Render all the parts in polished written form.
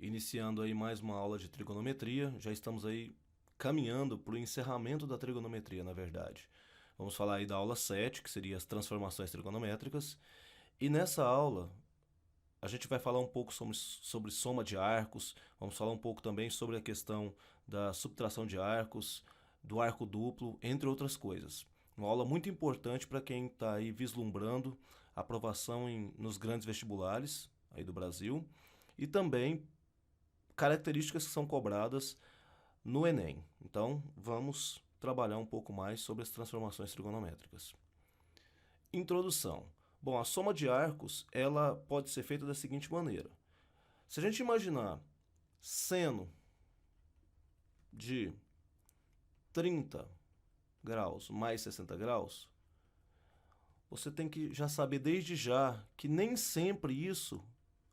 iniciando aí mais uma aula de trigonometria. Já estamos aí caminhando para o encerramento da trigonometria, na verdade. Vamos falar aí da aula 7, que seria as transformações trigonométricas. E nessa aula, a gente vai falar um pouco sobre soma de arcos, vamos falar um pouco também sobre a questão da subtração de arcos, do arco duplo, entre outras coisas. Uma aula muito importante para quem está aí vislumbrando a aprovação nos grandes vestibulares aí do Brasil e também características que são cobradas no Enem. Então, vamos trabalhar um pouco mais sobre as transformações trigonométricas. Introdução. Bom, a soma de arcos, ela pode ser feita da seguinte maneira. Se a gente imaginar seno de 30 graus mais 60 graus, você tem que já saber desde já que nem sempre isso,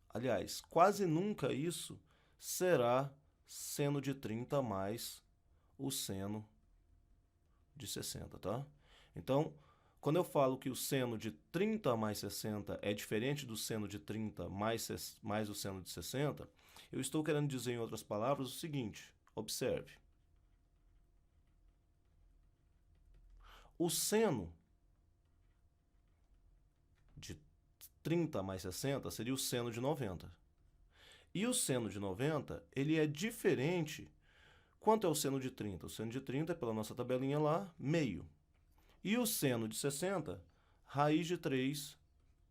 aliás, quase nunca isso, será seno de 30 mais o seno de 60, tá? Então, quando eu falo que o seno de 30 mais 60 é diferente do seno de 30 mais o seno de 60, eu estou querendo dizer, em outras palavras, o seguinte, observe. O seno de 30 mais 60 seria o seno de 90. E o seno de 90, ele é diferente. Quanto é o seno de 30? O seno de 30 é, pela nossa tabelinha lá, meio. E o seno de 60, raiz de 3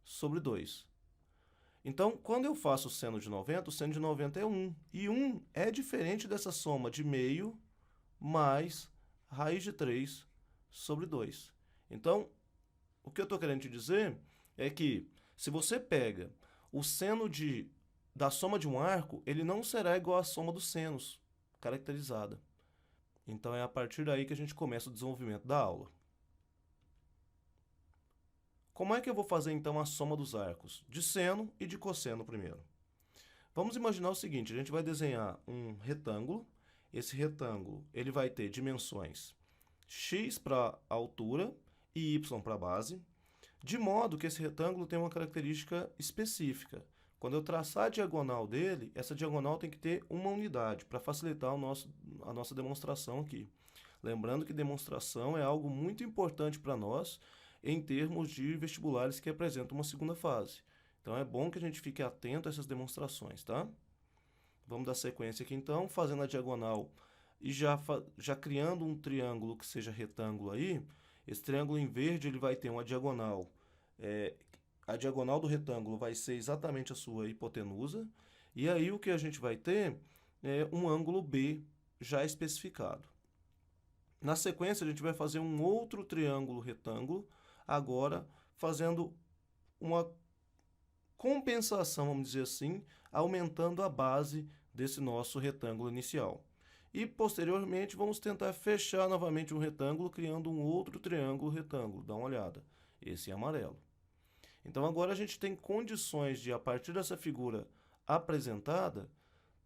sobre 2. Então, quando eu faço o seno de 90 é 1. E 1 é diferente dessa soma de meio mais raiz de 3 sobre 2. Então, o que eu estou querendo te dizer é que, se você pega o seno da soma de um arco, ele não será igual à soma dos senos, caracterizada. Então, é a partir daí que a gente começa o desenvolvimento da aula. Como é que eu vou fazer, então, a soma dos arcos? De seno e de cosseno primeiro. Vamos imaginar o seguinte, a gente vai desenhar um retângulo. Esse retângulo ele vai ter dimensões x para a altura e y para a base, de modo que esse retângulo tem uma característica específica. Quando eu traçar a diagonal dele, essa diagonal tem que ter uma unidade, para facilitar a nossa demonstração aqui. Lembrando que demonstração é algo muito importante para nós em termos de vestibulares que apresentam uma segunda fase. Então, é bom que a gente fique atento a essas demonstrações, tá? Vamos dar sequência aqui, então, fazendo a diagonal e já criando um triângulo que seja retângulo aí. Esse triângulo em verde ele vai ter uma diagonal. A diagonal do retângulo vai ser exatamente a sua hipotenusa. E aí o que a gente vai ter é um ângulo B já especificado. Na sequência, a gente vai fazer um outro triângulo retângulo, agora fazendo uma compensação, vamos dizer assim, aumentando a base desse nosso retângulo inicial. E, posteriormente, vamos tentar fechar novamente um retângulo, criando um outro triângulo retângulo. Dá uma olhada. Esse é amarelo. Então, agora a gente tem condições de, a partir dessa figura apresentada,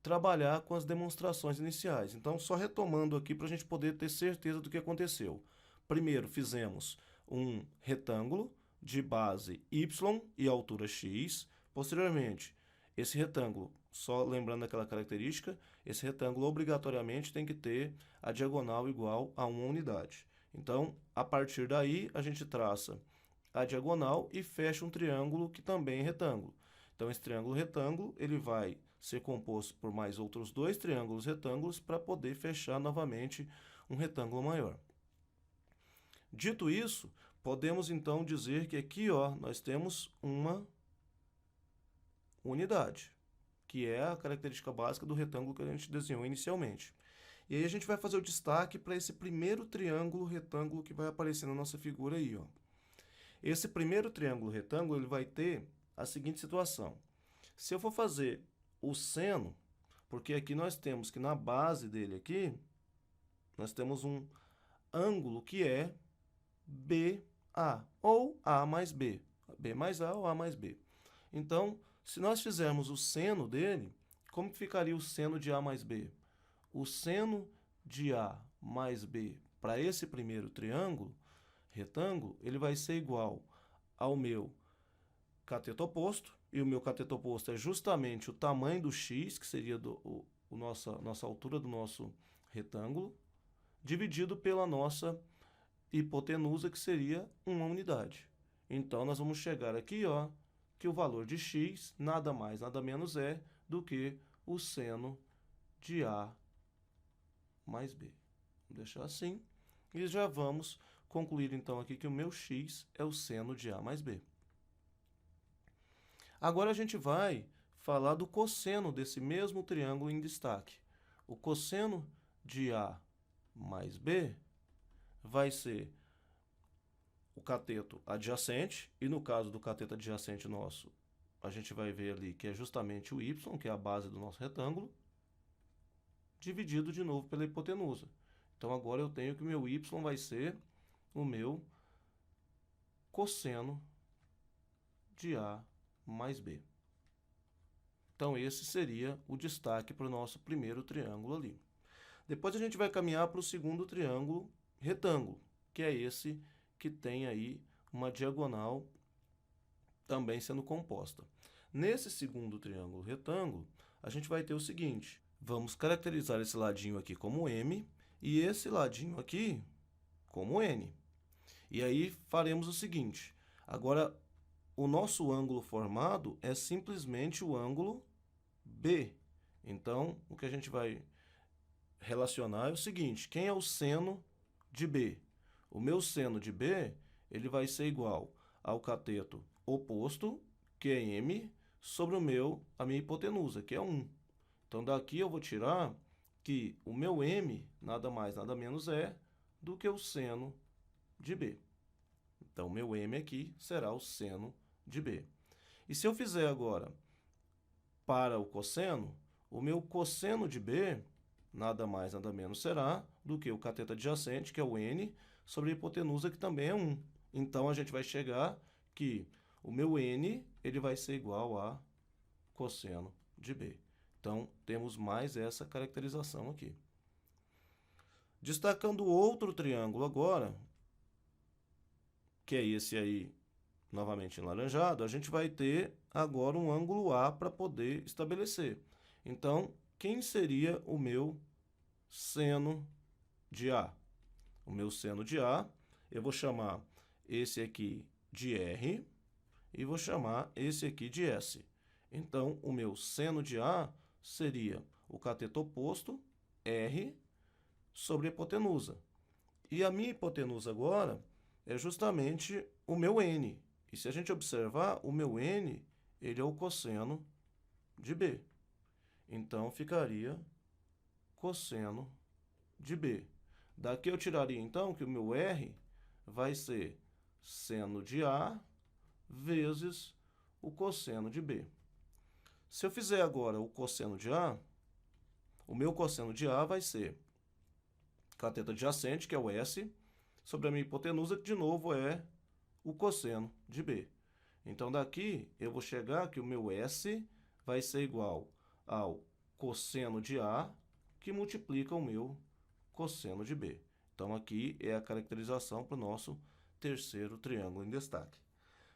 trabalhar com as demonstrações iniciais. Então, só retomando aqui para a gente poder ter certeza do que aconteceu. Primeiro, fizemos um retângulo de base y e altura x. Posteriormente, esse retângulo, só lembrando aquela característica, esse retângulo obrigatoriamente tem que ter a diagonal igual a uma unidade. Então, a partir daí, a gente traça a diagonal e fecha um triângulo que também é retângulo. Então, esse triângulo retângulo ele vai ser composto por mais outros dois triângulos retângulos para poder fechar novamente um retângulo maior. Dito isso, podemos então dizer que aqui nós temos uma unidade, que é a característica básica do retângulo que a gente desenhou inicialmente. E aí a gente vai fazer o destaque para esse primeiro triângulo retângulo que vai aparecer na nossa figura aí. Esse primeiro triângulo retângulo ele vai ter a seguinte situação. Se eu for fazer o seno, porque aqui nós temos que na base dele aqui, nós temos um ângulo que é BA, ou A mais B. B mais A ou A mais B. Então, se nós fizermos o seno dele, como que ficaria o seno de A mais B? O seno de A mais B para esse primeiro triângulo, retângulo, ele vai ser igual ao meu cateto oposto, e o meu cateto oposto é justamente o tamanho do x, que seria nossa altura do nosso retângulo, dividido pela nossa hipotenusa, que seria 1 unidade. Então, nós vamos chegar aqui, ó, que o valor de x nada mais, nada menos é do que o seno de A mais B. Vou deixar assim. E já vamos concluir, então, aqui que o meu x é o seno de A mais B. Agora, a gente vai falar do cosseno desse mesmo triângulo em destaque. O cosseno de A mais B vai ser o cateto adjacente, e no caso do cateto adjacente nosso, a gente vai ver ali que é justamente o y, que é a base do nosso retângulo, dividido de novo pela hipotenusa. Então, agora eu tenho que o meu y vai ser o meu cosseno de A mais B. Então, esse seria o destaque para o nosso primeiro triângulo ali. Depois a gente vai caminhar para o segundo triângulo retângulo, que é esse que tem aí uma diagonal também sendo composta. Nesse segundo triângulo retângulo, a gente vai ter o seguinte: vamos caracterizar esse ladinho aqui como M e esse ladinho aqui como N. E aí faremos o seguinte: agora o nosso ângulo formado é simplesmente o ângulo B. Então, o que a gente vai relacionar é o seguinte: quem é o seno de B? O meu seno de B, ele vai ser igual ao cateto oposto, que é M, sobre a minha hipotenusa, que é 1. Então, daqui eu vou tirar que o meu M nada mais, nada menos é do que o seno de B. Então, meu M aqui será o seno de B. E se eu fizer agora para o cosseno, o meu cosseno de B nada mais, nada menos será do que o cateto adjacente, que é o N, sobre a hipotenusa, que também é 1. Então, a gente vai chegar que o meu N ele vai ser igual a cosseno de B. Então, temos mais essa caracterização aqui. Destacando outro triângulo agora, que é esse aí, novamente enlaranjado, a gente vai ter agora um ângulo A para poder estabelecer. Então, quem seria o meu seno de A? O meu seno de A, eu vou chamar esse aqui de R e vou chamar esse aqui de S. Então, o meu seno de A seria o cateto oposto, R, sobre a hipotenusa. E a minha hipotenusa agora é justamente o meu N. E se a gente observar, o meu N, ele é o cosseno de B. Então, ficaria cosseno de B. Daqui eu tiraria, então, que o meu R vai ser seno de A vezes o cosseno de B. Se eu fizer agora o cosseno de A, o meu cosseno de A vai ser cateto adjacente, que é o S, sobre a minha hipotenusa, que de novo é o cosseno de B. Então, daqui eu vou chegar que o meu S vai ser igual ao cosseno de A, que multiplica o meu cosseno de B. Então, aqui é a caracterização para o nosso terceiro triângulo em destaque.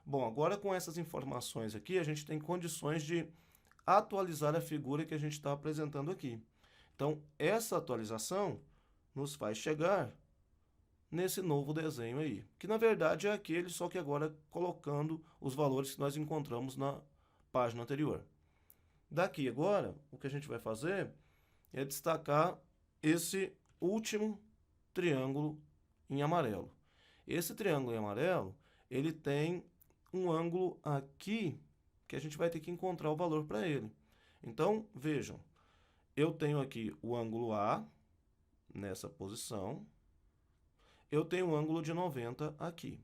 Bom, agora com essas informações aqui, a gente tem condições de atualizar a figura que a gente está apresentando aqui. Então, essa atualização nos faz chegar nesse novo desenho aí, que na verdade é aquele, só que agora colocando os valores que nós encontramos na página anterior. Daqui agora, o que a gente vai fazer é destacar esse último triângulo em amarelo. Esse triângulo em amarelo, ele tem um ângulo aqui que a gente vai ter que encontrar o valor para ele. Então, vejam, eu tenho aqui o ângulo A nessa posição, eu tenho um ângulo de 90 aqui.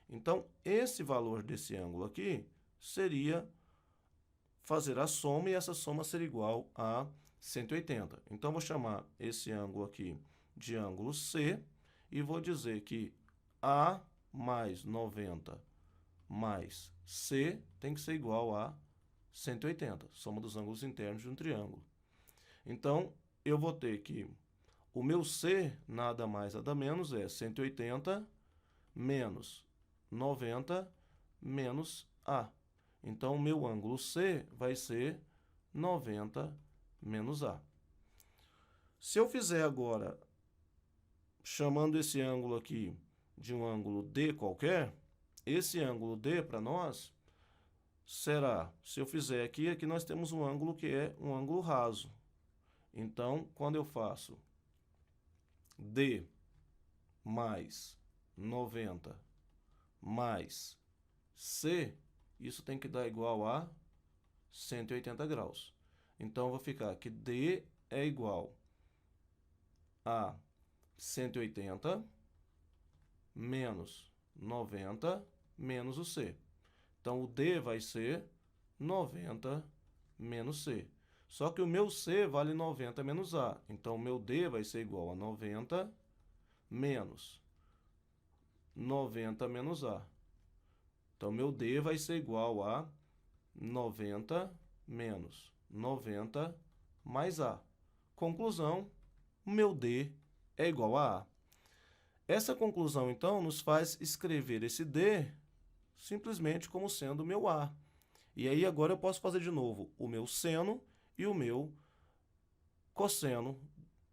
Então, esse valor desse ângulo aqui seria fazer a soma, e essa soma seria igual a 180. Então, vou chamar esse ângulo aqui de ângulo C, e vou dizer que A mais 90 mais C tem que ser igual a 180, soma dos ângulos internos de um triângulo. Então, eu vou ter que o meu C nada mais nada menos é 180 menos 90 menos A. Então, o meu ângulo C vai ser 90 menos A. Se eu fizer agora, chamando esse ângulo aqui de um ângulo D qualquer, esse ângulo D para nós será, se eu fizer aqui, aqui nós temos um ângulo que é um ângulo raso. Então, quando eu faço D mais 90 mais C, isso tem que dar igual a 180 graus. Então, eu vou ficar que D é igual a 180 menos 90 menos o C. Então, o D vai ser 90 menos C. Só que o meu C vale 90 menos A. Então, o meu D vai ser igual a 90 menos 90 menos A. Então, meu D vai ser igual a 90 menos 90 mais A. Conclusão, o meu D é igual a A. Essa conclusão, então, nos faz escrever esse D simplesmente como sendo o meu A. E aí, agora eu posso fazer de novo o meu seno e o meu cosseno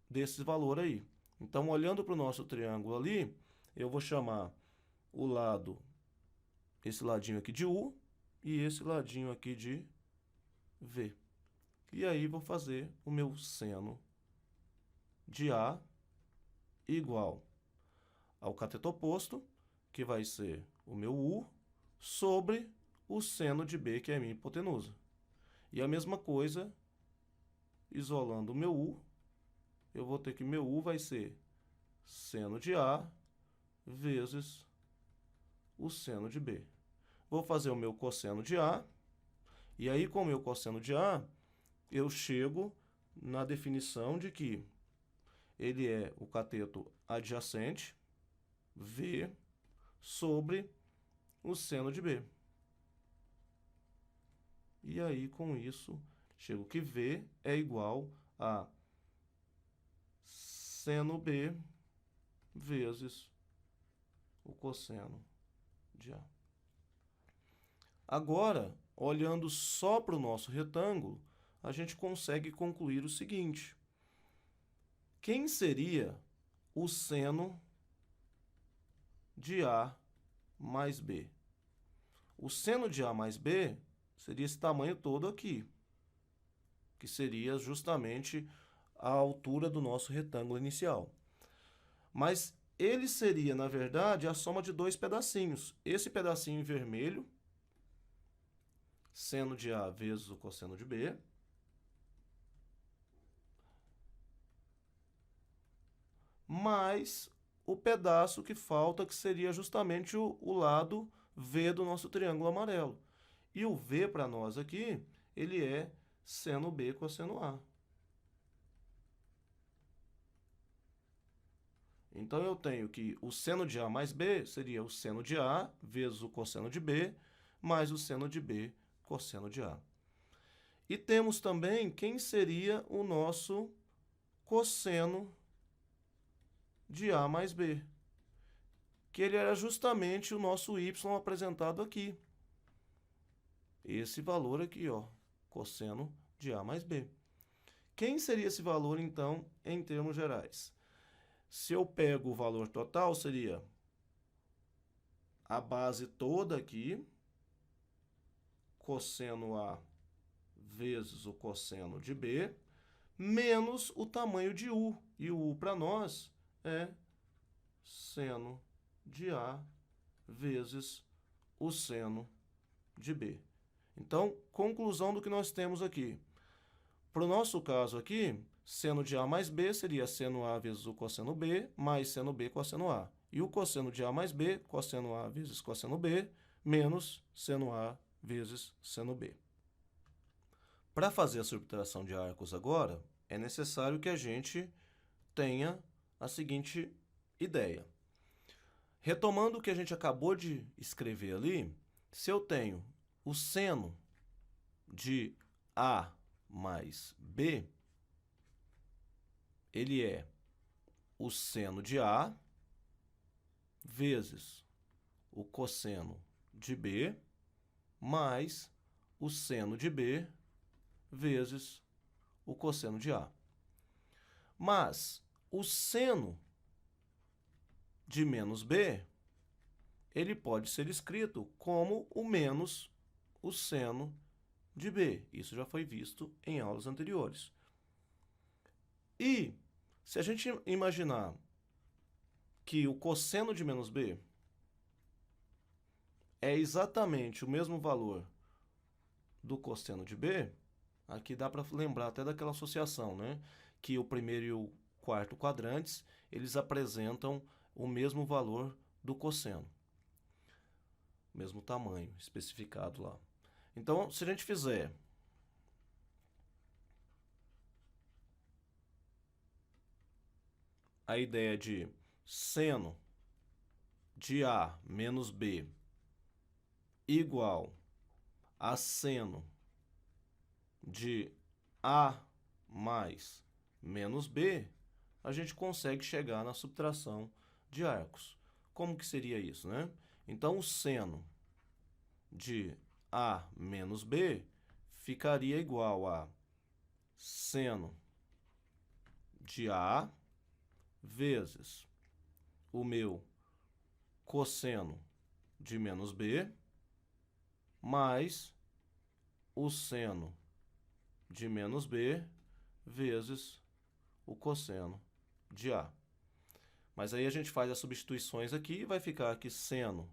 desse valor aí. Então, olhando para o nosso triângulo ali, eu vou chamar o lado, esse ladinho aqui de U e esse ladinho aqui de V. E aí, vou fazer o meu seno de A igual ao cateto oposto, que vai ser o meu U, sobre o seno de B, que é a minha hipotenusa. E a mesma coisa, isolando o meu U, eu vou ter que meu U vai ser seno de A vezes o seno de B. Vou fazer o meu cosseno de A, e aí com o meu cosseno de A, eu chego na definição de que ele é o cateto adjacente, V, sobre o seno de B. E aí, com isso, chego que V é igual a seno B vezes o cosseno de A. Agora, olhando só para o nosso retângulo, a gente consegue concluir o seguinte. Quem seria o seno de A mais B? O seno de A mais B seria esse tamanho todo aqui, que seria justamente a altura do nosso retângulo inicial. Mas ele seria, na verdade, a soma de dois pedacinhos. Esse pedacinho em vermelho, seno de A vezes o cosseno de B, mais o pedaço que falta, que seria justamente o lado V do nosso triângulo amarelo. E o V para nós aqui, ele é seno B cosseno A. Então, eu tenho que o seno de A mais B seria o seno de A vezes o cosseno de B, mais o seno de B cosseno de A. E temos também quem seria o nosso cosseno de A mais B, que ele era justamente o nosso y apresentado aqui. Esse valor aqui, ó, cosseno de A mais B. Quem seria esse valor, então, em termos gerais? Se eu pego o valor total, seria a base toda aqui, cosseno A vezes o cosseno de B, menos o tamanho de U. E o U para nós é seno de A vezes o seno de B. Então, conclusão do que nós temos aqui. Para o nosso caso aqui, seno de A mais B seria seno A vezes o cosseno B, mais seno B cosseno A. E o cosseno de A mais B, cosseno A vezes cosseno B, menos seno A vezes seno B. Para fazer a subtração de arcos agora, é necessário que a gente tenha a seguinte ideia. Retomando o que a gente acabou de escrever ali, se eu tenho o seno de A mais B, ele é o seno de A vezes o cosseno de B mais o seno de B vezes o cosseno de A. Mas o seno de menos B, ele pode ser escrito como o menos o seno de B. Isso já foi visto em aulas anteriores. E se a gente imaginar que o cosseno de menos B é exatamente o mesmo valor do cosseno de B, aqui dá para lembrar até daquela associação, né? Que o primeiro e o quarto quadrantes, eles apresentam o mesmo valor do cosseno. Mesmo tamanho especificado lá. Então, se a gente fizer a ideia de seno de A menos B igual a seno de A mais menos B, a gente consegue chegar na subtração de arcos. Como que seria isso, né? Então, o seno de A menos B ficaria igual a seno de A vezes o meu cosseno de menos B mais o seno de menos B vezes o cosseno de A. Mas aí a gente faz as substituições aqui e vai ficar que seno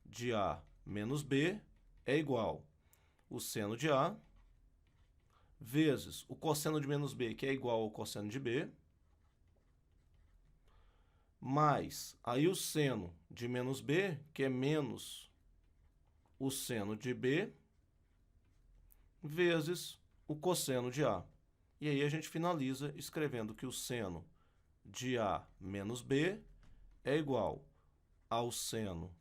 de A menos B é igual o seno de A vezes o cosseno de menos B, que é igual ao cosseno de B, mais aí o seno de menos B, que é menos o seno de B, vezes o cosseno de A. E aí a gente finaliza escrevendo que o seno de A menos B é igual ao seno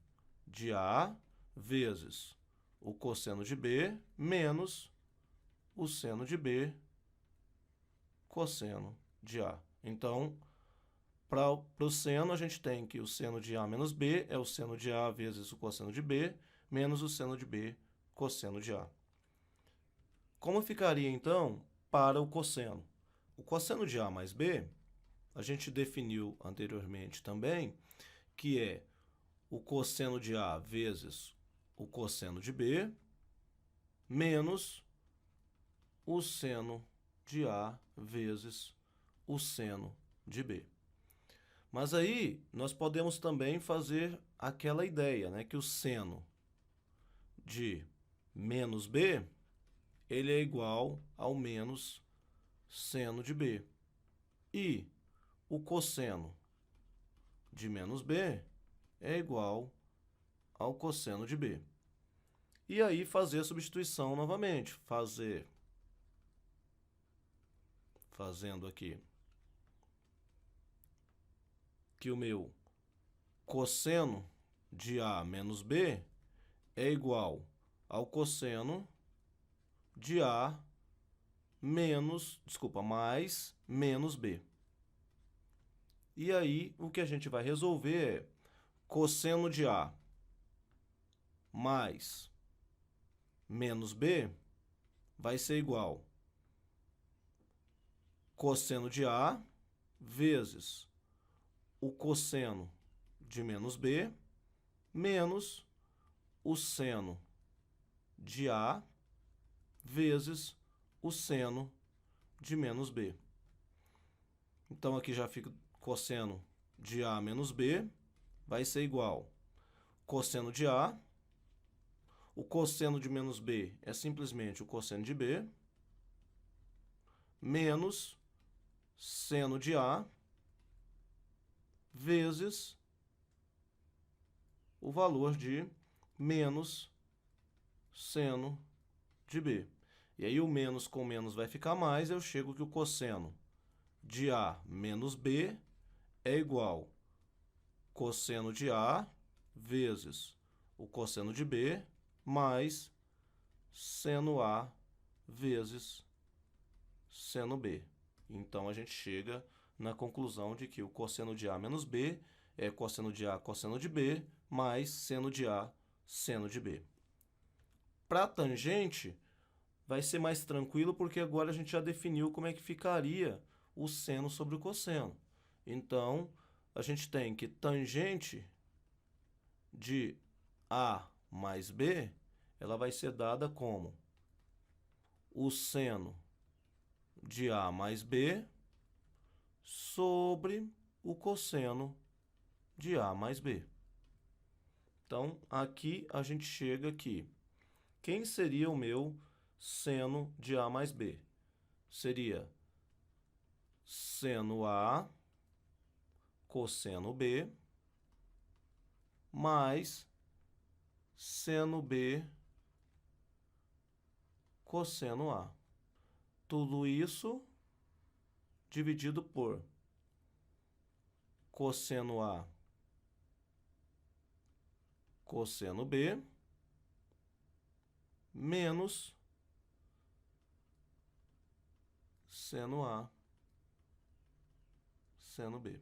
de A vezes o cosseno de B menos o seno de B cosseno de A. Então, para o seno, a gente tem que o seno de A menos B é o seno de A vezes o cosseno de B menos o seno de B cosseno de A. Como ficaria, então, para o cosseno? O cosseno de A mais B, a gente definiu anteriormente também, que é o cosseno de A vezes o cosseno de B, menos o seno de A vezes o seno de B. Mas aí, nós podemos também fazer aquela ideia, né, que o seno de menos B, ele é igual ao menos seno de B. E o cosseno de menos B é igual ao cosseno de B. E aí fazer a substituição novamente. Fazendo aqui que o meu cosseno de A menos B é igual ao cosseno de A mais menos B. E aí, o que a gente vai resolver é cosseno de A mais menos B vai ser igual cosseno de A vezes o cosseno de menos B menos o seno de A vezes o seno de menos B. Então, aqui já fica cosseno de A menos B vai ser igual cosseno de A. O cosseno de menos B é simplesmente o cosseno de B menos seno de A vezes o valor de menos seno de B. E aí o menos com menos vai ficar mais, eu chego que o cosseno de A menos B é igual cosseno de A vezes o cosseno de B mais seno A vezes seno B. Então, a gente chega na conclusão de que o cosseno de A menos B é cosseno de A cosseno de B mais seno de A seno de B. Para tangente, vai ser mais tranquilo porque agora a gente já definiu como é que ficaria o seno sobre o cosseno. Então, a gente tem que tangente de A mais B, ela vai ser dada como o seno de A mais B sobre o cosseno de A mais B. Então, aqui a gente chega aqui. Quem seria o meu seno de A mais B? Seria seno A cosseno B mais seno B cosseno A. Tudo isso dividido por cosseno A cosseno B menos seno A seno B.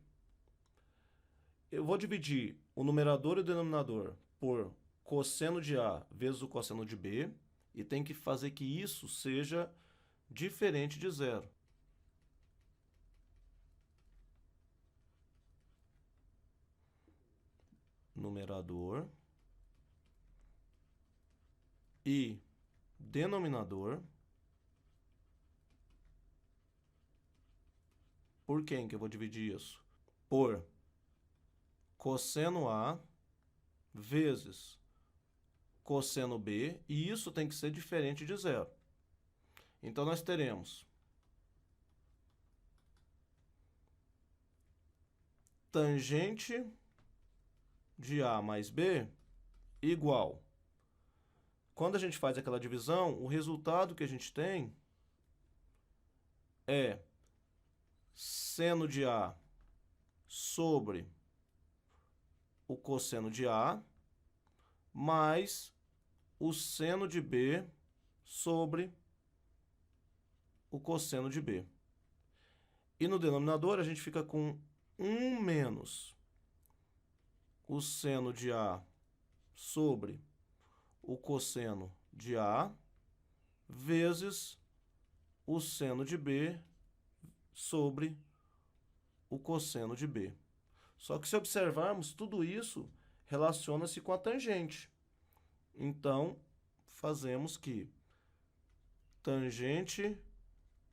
Eu vou dividir o numerador e o denominador por cosseno de A vezes o cosseno de B e tem que fazer que isso seja diferente de zero. Numerador e denominador por quem que eu vou dividir isso? Por cosseno A vezes cosseno B, e isso tem que ser diferente de zero. Então, nós teremos tangente de A mais B igual. Quando a gente faz aquela divisão, o resultado que a gente tem é seno de A sobre o cosseno de A mais o seno de B sobre o cosseno de B. E no denominador a gente fica com 1 menos o seno de A sobre o cosseno de A vezes o seno de B sobre o cosseno de B. Só que se observarmos, tudo isso relaciona-se com a tangente. Então, fazemos que tangente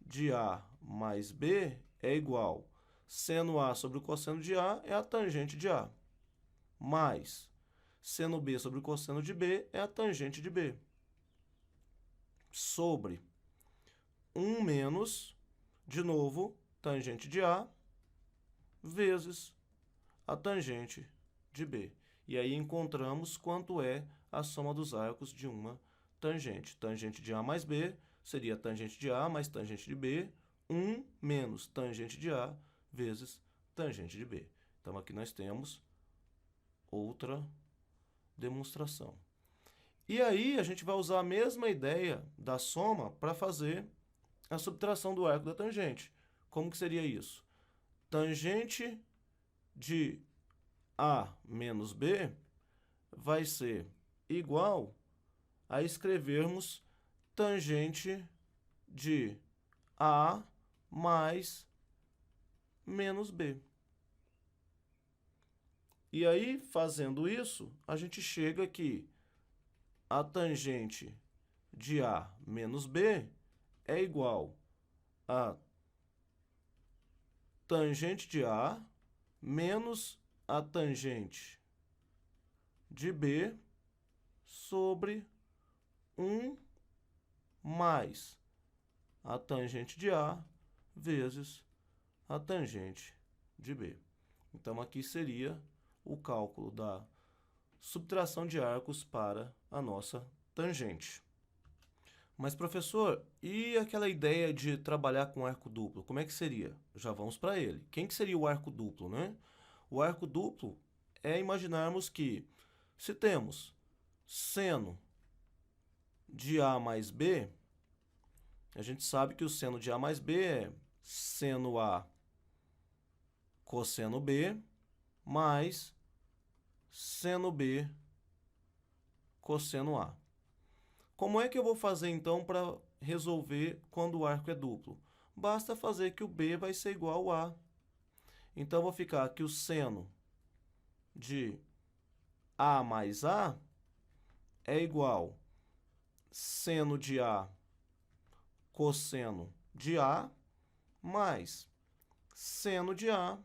de A mais B é igual seno A sobre o cosseno de A é a tangente de A, mais seno B sobre o cosseno de B é a tangente de B, sobre 1 menos, de novo, tangente de A vezes a tangente de B. E aí encontramos quanto é a soma dos arcos de uma tangente. Tangente de A mais B seria tangente de A mais tangente de B, 1 menos tangente de A vezes tangente de B. Então, aqui nós temos outra demonstração. E aí, a gente vai usar a mesma ideia da soma para fazer a subtração do arco da tangente. Como que seria isso? Tangente de A menos B vai ser igual a escrevermos tangente de A mais menos B. E aí, fazendo isso, a gente chega que a tangente de A menos B é igual a tangente de A menos a tangente de B sobre 1 mais a tangente de A vezes a tangente de B. Então, aqui seria o cálculo da subtração de arcos para a nossa tangente. Mas, professor, e aquela ideia de trabalhar com arco duplo? Como é que seria? Já vamos para ele. Quem que seria o arco duplo, né? O arco duplo é imaginarmos que, se temos seno de A mais B, a gente sabe que o seno de A mais B é seno A cosseno B mais seno B cosseno A. Como é que eu vou fazer, então, para resolver quando o arco é duplo? Basta fazer que o B vai ser igual a A. Então, eu vou ficar que o seno de A mais A é igual seno de A cosseno de A mais seno de A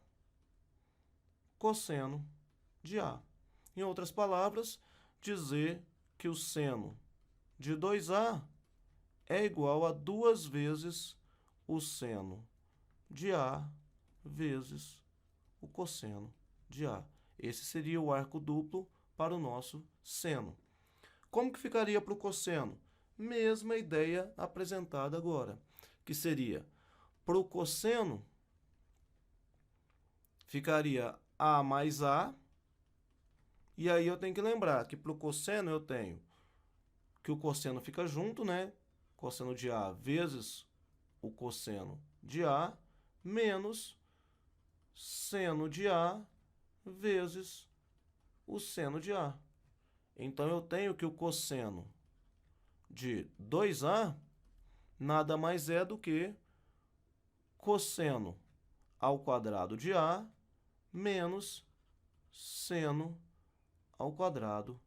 cosseno de A. Em outras palavras, dizer que o seno de 2A é igual a 2 vezes o seno de A vezes o cosseno de A. Esse seria o arco duplo para o nosso seno. Como que ficaria para o cosseno? Mesma ideia apresentada agora, que seria, para o cosseno, ficaria A mais A, e aí eu tenho que lembrar que para o cosseno eu tenho que o cosseno fica junto, né? Cosseno de A vezes o cosseno de A, menos seno de A vezes o seno de A. Então, eu tenho que o cosseno de 2A nada mais é do que cosseno ao quadrado de A menos seno ao quadrado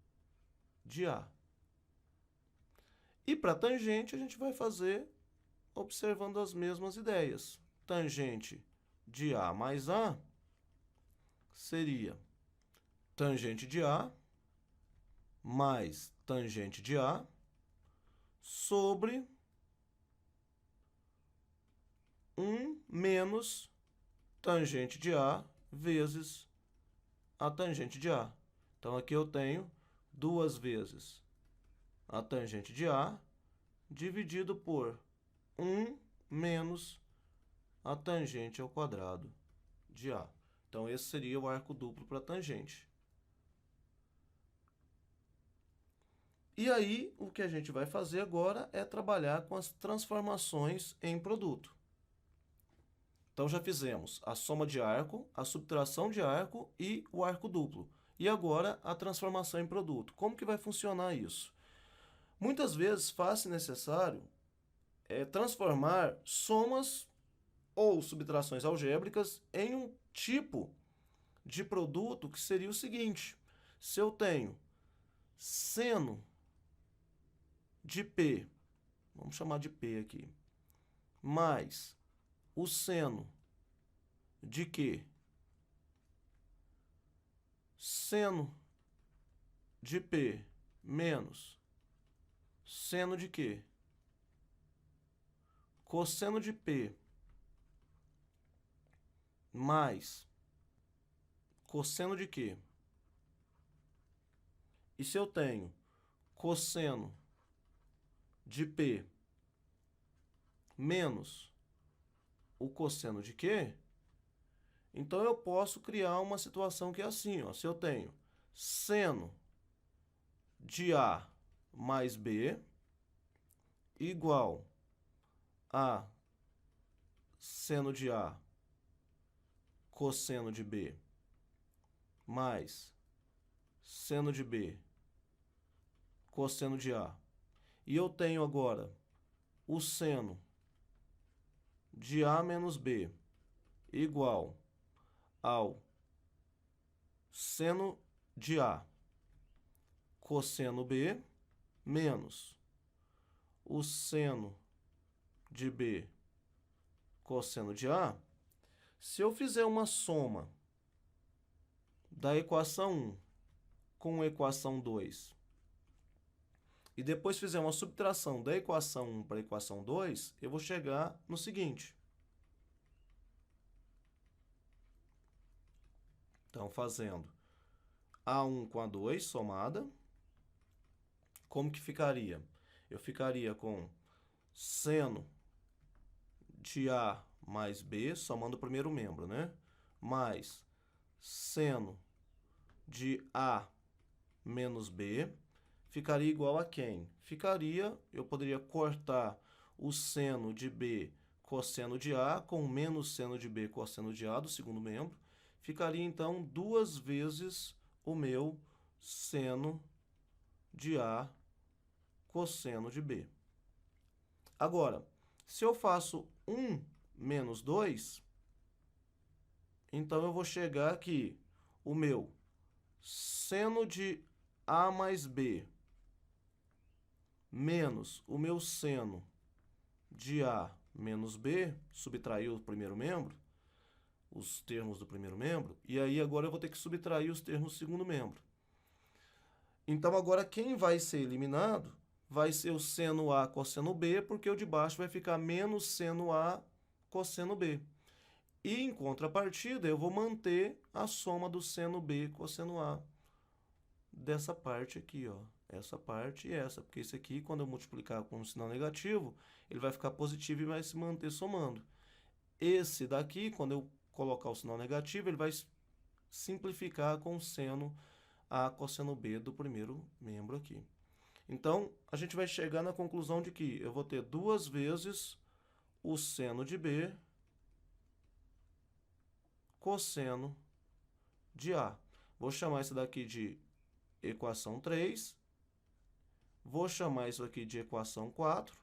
de A. E para tangente, a gente vai fazer observando as mesmas ideias. Tangente de A mais A seria tangente de A mais tangente de A sobre 1 menos tangente de A vezes a tangente de A. Então, aqui eu tenho 2 vezes a tangente de A dividido por 1 menos a tangente ao quadrado de A. Então, esse seria o arco duplo para tangente. E aí, o que a gente vai fazer agora é trabalhar com as transformações em produto. Então, já fizemos a soma de arco, a subtração de arco e o arco duplo. E agora, a transformação em produto. Como que vai funcionar isso? Muitas vezes, faz-se necessário transformar somas ou subtrações algébricas em um tipo de produto que seria o seguinte. Se eu tenho seno de P, vamos chamar de P aqui, mais o seno de Q, seno de P menos seno de Q, cosseno de P mais cosseno de Q. E se eu tenho cosseno de P menos o cosseno de Q, então eu posso criar uma situação que é assim, ó. Se eu tenho seno de A mais B igual a seno de A cosseno de B mais seno de B cosseno de A. E eu tenho agora o seno de A menos B igual ao seno de A cosseno B menos o seno de B cosseno de A. Se eu fizer uma soma da equação 1 com a equação 2 e depois fizer uma subtração da equação 1 para a equação 2, eu vou chegar no seguinte. Então, fazendo A1 com A2 somada, como que ficaria? Eu ficaria com seno de A mais B, somando o primeiro membro, né? Mais seno de A menos B, ficaria igual a quem? Ficaria, eu poderia cortar o seno de B cosseno de A com menos seno de B cosseno de A do segundo membro. Ficaria, então, 2 vezes o meu seno de A cosseno de B. Agora, se eu faço 1 menos 2, então eu vou chegar aqui, o meu seno de A mais B menos o meu seno de A menos B, subtrair o primeiro membro, os termos do primeiro membro, e aí agora eu vou ter que subtrair os termos do segundo membro. Então agora quem vai ser eliminado vai ser o seno A cosseno B, porque o de baixo vai ficar menos seno A cosseno B. E em contrapartida eu vou manter a soma do seno B cosseno A dessa parte aqui, ó. Essa parte e essa, porque esse aqui, quando eu multiplicar com um sinal negativo, ele vai ficar positivo e vai se manter somando. Esse daqui, quando eu colocar o sinal negativo, ele vai simplificar com o seno A cosseno B do primeiro membro aqui. Então, a gente vai chegar na conclusão de que eu vou ter 2 vezes o seno de B cosseno de A. Vou chamar isso daqui de equação 3. Vou chamar isso aqui de equação 4.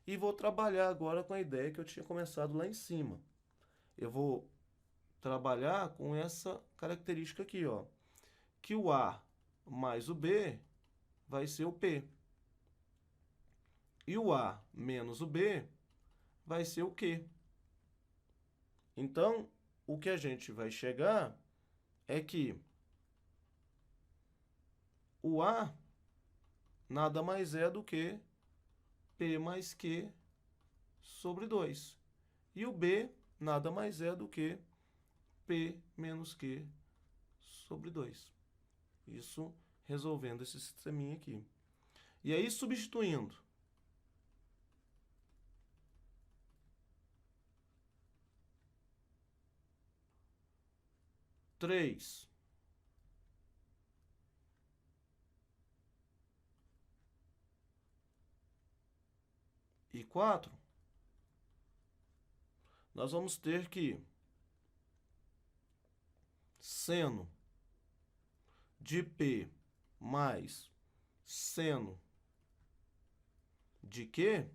E vou trabalhar agora com a ideia que eu tinha começado lá em cima. Eu vou trabalhar com essa característica aqui, ó. Que o A mais o B vai ser o P. E o A menos o B vai ser o Q. Então, o que a gente vai chegar é que o A nada mais é do que P mais Q sobre 2. E o B nada mais é do que P menos Q sobre 2. Isso resolvendo esse sisteminha aqui. E aí, substituindo. Três e 4, nós vamos ter que seno de P mais seno de Q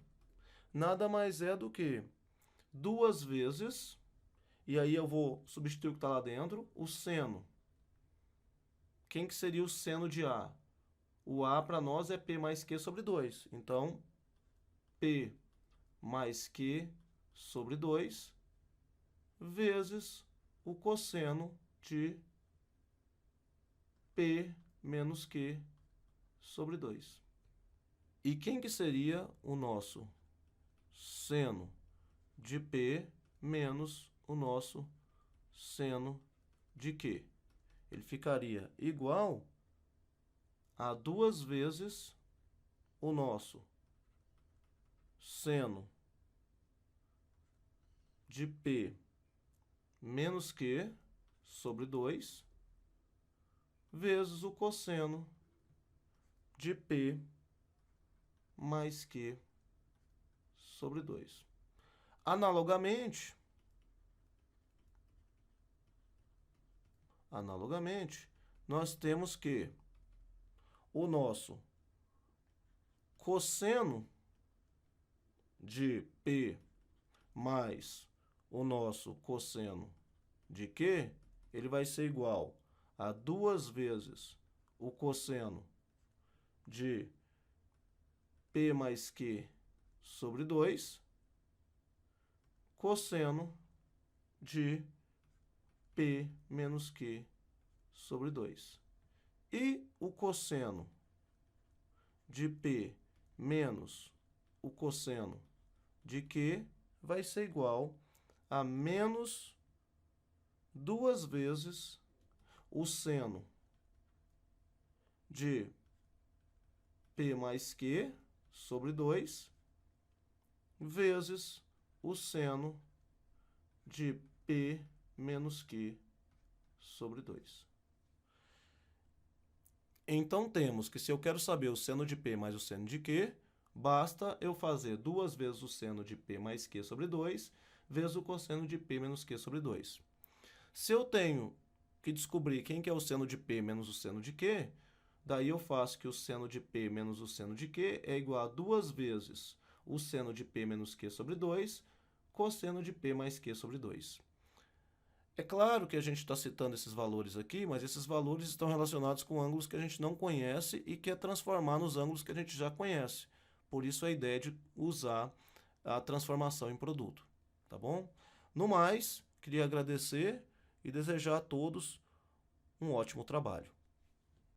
nada mais é do que 2 vezes, e aí eu vou substituir o que está lá dentro, o seno. Quem que seria o seno de A? O A para nós é P mais Q sobre 2. Então, P mais Q sobre 2 vezes o cosseno de P menos Q sobre 2. E quem que seria o nosso seno de P menos o nosso seno de Q? Ele ficaria igual a 2 vezes o nosso seno de P menos Q sobre 2 vezes o cosseno de P mais Q sobre 2. Analogamente, nós temos que o nosso cosseno de P mais o nosso cosseno de Q, ele vai ser igual a 2 vezes o cosseno de P mais Q sobre 2, cosseno de P menos Q sobre 2. E o cosseno de P menos o cosseno de Q vai ser igual a menos 2 vezes o seno de P mais Q sobre 2 vezes o seno de P menos Q sobre 2. Então, temos que se eu quero saber o seno de P mais o seno de Q, basta eu fazer 2 vezes o seno de P mais Q sobre 2 vezes o cosseno de P menos Q sobre 2. Se eu tenho que descobrir quem que é o seno de P menos o seno de Q, Daí eu faço que o seno de P menos o seno de Q é igual a 2 vezes o seno de P menos Q sobre 2, cosseno de P mais Q sobre 2. É claro que a gente está citando esses valores aqui, mas esses valores estão relacionados com ângulos que a gente não conhece e quer transformar nos ângulos que a gente já conhece. Por isso a ideia de usar a transformação em produto, tá bom? No mais, queria agradecer e desejar a todos um ótimo trabalho.